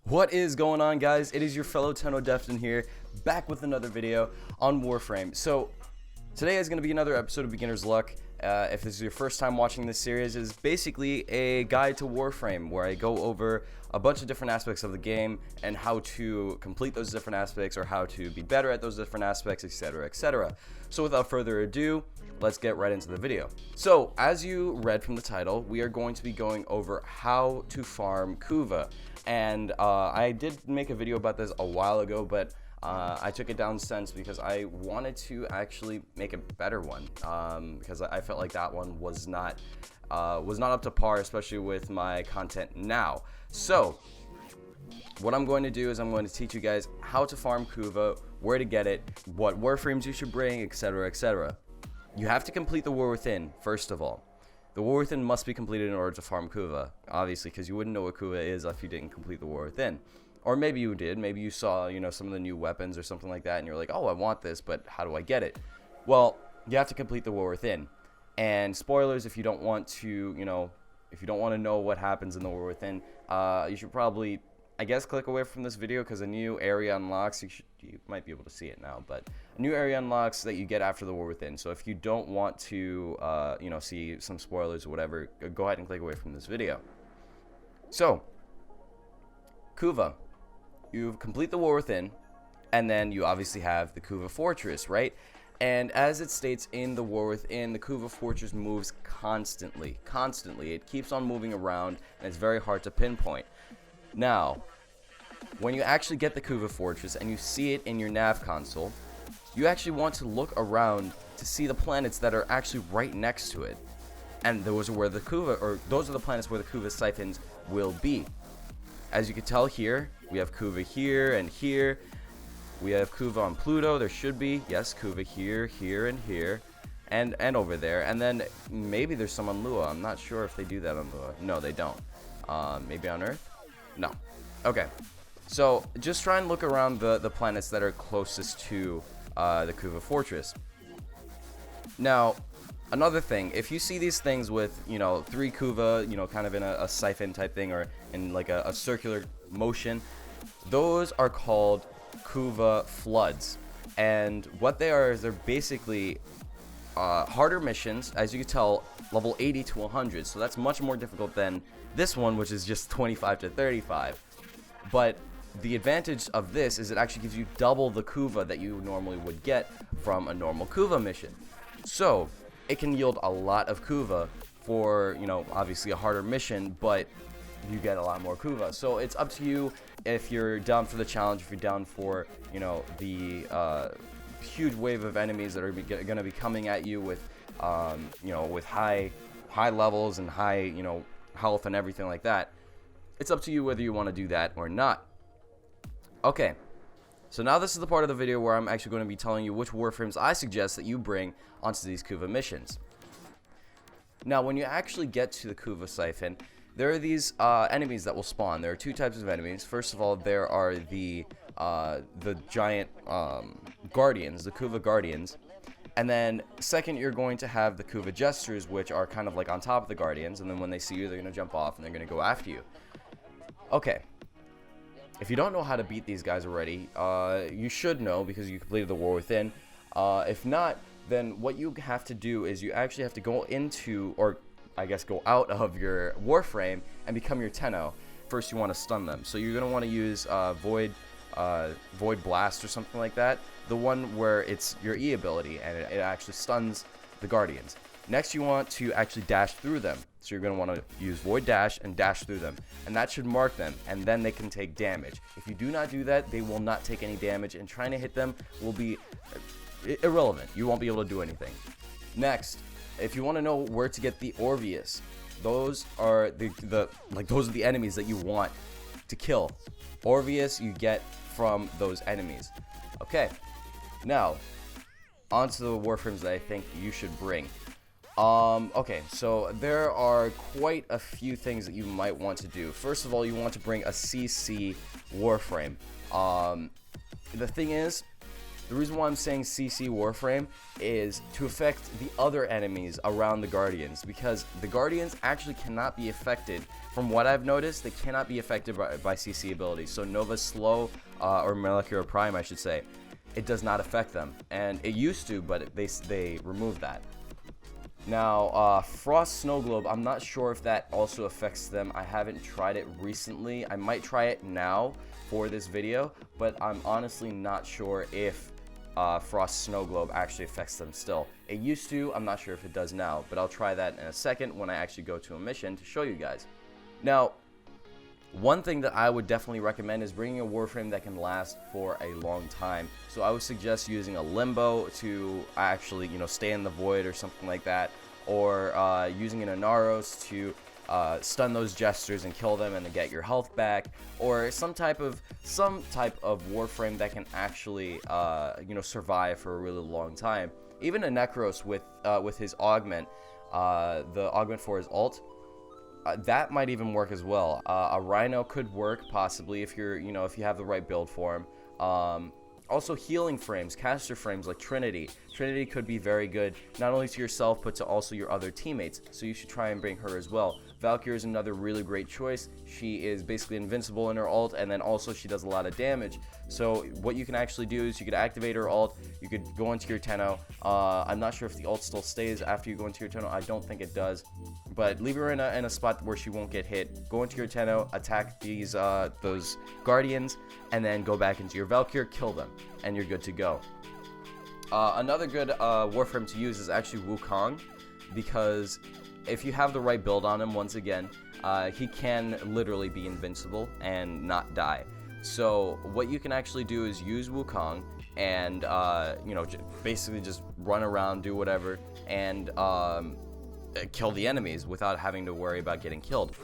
What is going on, guys? It is your fellow Tenno Defton here, back with another video on Warframe. So today is going to be another episode of Beginner's Luck. If this is your first time watching this series, is basically a guide to Warframe where I go over a bunch of different aspects of the game and how to complete those different aspects or how to be better at those different aspects, etc, etc. So without further ado, let's get right into the video. So as you read from the title, we are going to be going over how to farm Kuva. And I did make a video about this a while ago, but I took it down since because I wanted to actually make a better one, because I felt like that one was not up to par, especially with my content now. So what I'm going to do is I'm going to teach you guys how to farm Kuva, where to get it, what Warframes you should bring, etc, etc. You have to complete the War Within, first of all. The War Within must be completed in order to farm Kuva, obviously, because you wouldn't know what Kuva is if you didn't complete the War Within. Or maybe you did, maybe you saw, some of the new weapons or something like that, and you're like, oh, I want this, but how do I get it? Well, you have to complete the War Within. And spoilers, if you don't want to, if you don't want to know what happens in the War Within, you should probably, I guess, click away from this video, because a new area unlocks. You might be able to see it now, but a new area unlocks that you get after the War Within. So if you don't want to, see some spoilers or whatever, go ahead and click away from this video. So, Kuva, you complete the War Within, and then you obviously have the Kuva Fortress, right? And as it states in the War Within, the Kuva Fortress moves constantly. It keeps on moving around, and it's very hard to pinpoint. Now, when you actually get the Kuva Fortress and you see it in your nav console, you actually want to look around to see the planets that are actually right next to it. And those are where the Kuva, or those are the planets where the Kuva siphons will be. As you can tell here, we have Kuva here and here. We have Kuva on Pluto. There should be, yes, Kuva here, here, and here, and over there. And then maybe there's some on Lua. I'm not sure if they do that on Lua. No, they don't. Maybe on Earth? No. Okay. So just try and look around the planets that are closest to the Kuva Fortress. Now, another thing, if you see these things with, 3 Kuva, kind of in a siphon type thing or in like a circular motion, those are called Kuva floods. And what they are is they're basically harder missions, as you can tell, level 80 to 100. So that's much more difficult than this one, which is just 25 to 35. But the advantage of this is it actually gives you double the Kuva that you normally would get from a normal Kuva mission. So it can yield a lot of Kuva for, obviously a harder mission, but you get a lot more Kuva. So it's up to you if you're down for the challenge, if you're down for, the huge wave of enemies that are going to be coming at you with, with high levels and high, health and everything like that. It's up to you whether you want to do that or not. Okay, so now this is the part of the video where I'm actually going to be telling you which Warframes I suggest that you bring onto these Kuva missions. Now, when you actually get to the Kuva Siphon, there are these enemies that will spawn. There are 2 types of enemies. First of all, there are the giant guardians, the Kuva Guardians. And then second, you're going to have the Kuva Jesters, which are kind of like on top of the Guardians. And then when they see you, they're going to jump off and they're going to go after you. Okay. If you don't know how to beat these guys already, you should know because you completed the War Within. If not, then what you have to do is you actually have to go into, or I guess go out of your Warframe and become your Tenno. First, you want to stun them. So you're going to want to use Void Blast or something like that. The one where it's your E ability and it actually stuns the Guardians. Next, you want to actually dash through them. So you're going to want to use Void Dash and dash through them. And that should mark them, and then they can take damage. If you do not do that, they will not take any damage, and trying to hit them will be irrelevant. You won't be able to do anything. Next, if you want to know where to get the Orvius, those are those are the enemies that you want to kill. Orvius you get from those enemies. Okay, now onto the Warframes that I think you should bring. Okay, so there are quite a few things that you might want to do. First of all, you want to bring a CC Warframe. The thing is, The reason why I'm saying CC Warframe is to affect the other enemies around the Guardians, because the Guardians actually cannot be affected. From what I've noticed, they cannot be affected by CC abilities. So Nova Slow, or Molecular Prime, I should say, it does not affect them. And it used to, but they removed that. Now, Frost Snow Globe, I'm not sure if that also affects them. I haven't tried it recently. I might try it now for this video, but I'm honestly not sure if Frost Snow Globe actually affects them still. It used to, I'm not sure if it does now, but I'll try that in a second when I actually go to a mission to show you guys. Now, one thing that I would definitely recommend is bringing a Warframe that can last for a long time. So I would suggest using a Limbo to actually, stay in the void or something like that, or using an Inaros to stun those jesters and kill them and then get your health back, or some type of Warframe that can actually survive for a really long time. Even a Necros with his augment, the augment for his ult. That might even work as well. A Rhino could work possibly if you're, if you have the right build for him. Also, healing frames, caster frames like Trinity. Trinity could be very good, not only to yourself, but to also your other teammates. So you should try and bring her as well. Valkyrie is another really great choice. She is basically invincible in her ult, and then also she does a lot of damage. So what you can actually do is you could activate her ult, you could go into your Tenno. I'm not sure if the ult still stays after you go into your Tenno. I don't think it does. But leave her in a spot where she won't get hit. Go into your Tenno, attack those Guardians, and then go back into your Valkyrie, kill them, and you're good to go. Another good Warframe to use is actually Wukong, because if you have the right build on him, once again, he can literally be invincible and not die. So what you can actually do is use Wukong and basically just run around, do whatever, and kill the enemies without having to worry about getting killed.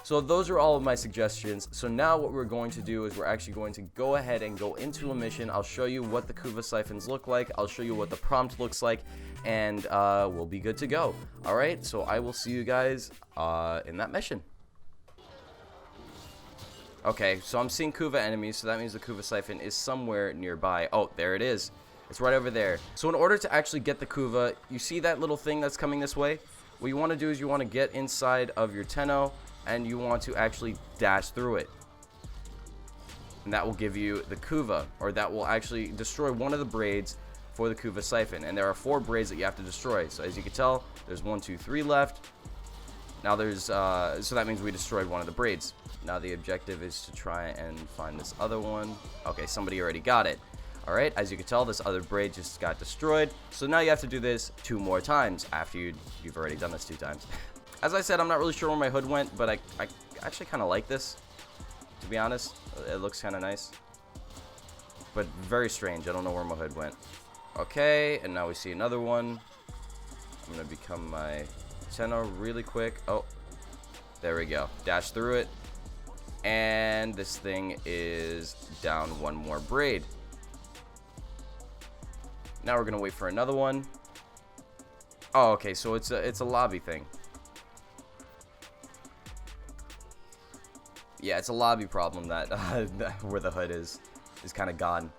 So those are all of my suggestions. So now what we're going to do is we're actually going to go ahead and go into a mission. I'll show you what the Kuva siphons look like. I'll show you what the prompt looks like, and we'll be good to go. All right, so I will see you guys in that mission. Okay, so I'm seeing Kuva enemies, so that means the Kuva siphon is somewhere nearby. Oh, there it is. It's right over there. So in order to actually get the Kuva, you see that little thing that's coming this way? What you want to do is you want to get inside of your Tenno, and you want to actually dash through it. And that will give you the Kuva, or that will actually destroy one of the braids for the Kuva siphon. And there are 4 braids that you have to destroy. So as you can tell, there's 1, 2, 3 left. Now there's, so that means we destroyed one of the braids. Now the objective is to try and find this other one. Okay, somebody already got it. Alright, as you can tell, this other braid just got destroyed. So now you have to do this 2 more times after you've already done this 2 times. As I said, I'm not really sure where my hood went, but I actually kind of like this, to be honest. It looks kind of nice, but very strange. I don't know where my hood went. Okay, and now we see another one. I'm going to become my Tenno really quick. Oh, there we go. Dash through it. And this thing is down 1 more braid. Now we're going to wait for another one. Oh, okay, so it's a lobby thing. Yeah, it's a lobby problem that where the hood is kind of gone.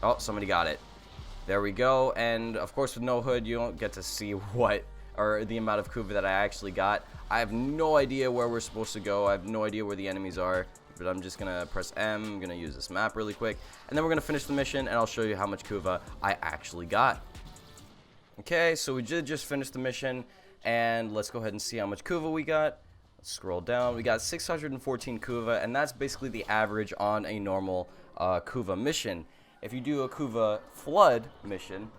Oh, somebody got it. There we go. And of course, with no hood, you don't get to see what or the amount of Kuva that I actually got. I have no idea where we're supposed to go. I have no idea where the enemies are. But I'm just gonna press M. I'm gonna use this map really quick, and then we're gonna finish the mission, and I'll show you how much Kuva I actually got. Okay, so we did just finish the mission, and let's go ahead and see how much Kuva we got. Let's scroll down. We got 614 Kuva, and that's basically the average on a normal Kuva mission. If you do a Kuva Flood mission,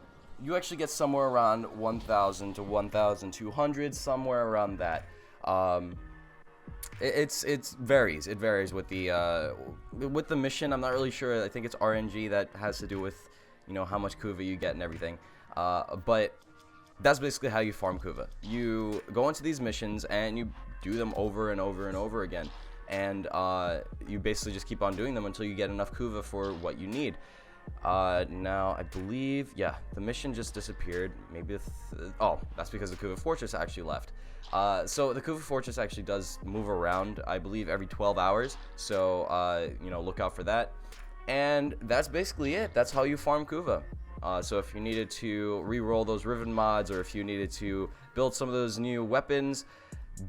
you actually get somewhere around 1,000 to 1,200, somewhere around that. It varies. It varies with the mission. I'm not really sure. I think it's RNG that has to do with, how much Kuva you get and everything. But that's basically how you farm Kuva. You go into these missions and you do them over and over and over again, and you basically just keep on doing them until you get enough Kuva for what you need. Now I believe, yeah, the mission just disappeared. Maybe oh, that's because the Kuva Fortress actually left. So the Kuva Fortress actually does move around, I believe, every 12 hours. So you know, look out for that. And that's basically it. That's how you farm Kuva. So if you needed to re-roll those Riven mods, or if you needed to build some of those new weapons,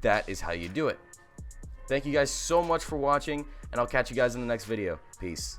that is how you do it. Thank you guys so much for watching, and I'll catch you guys in the next video. Peace.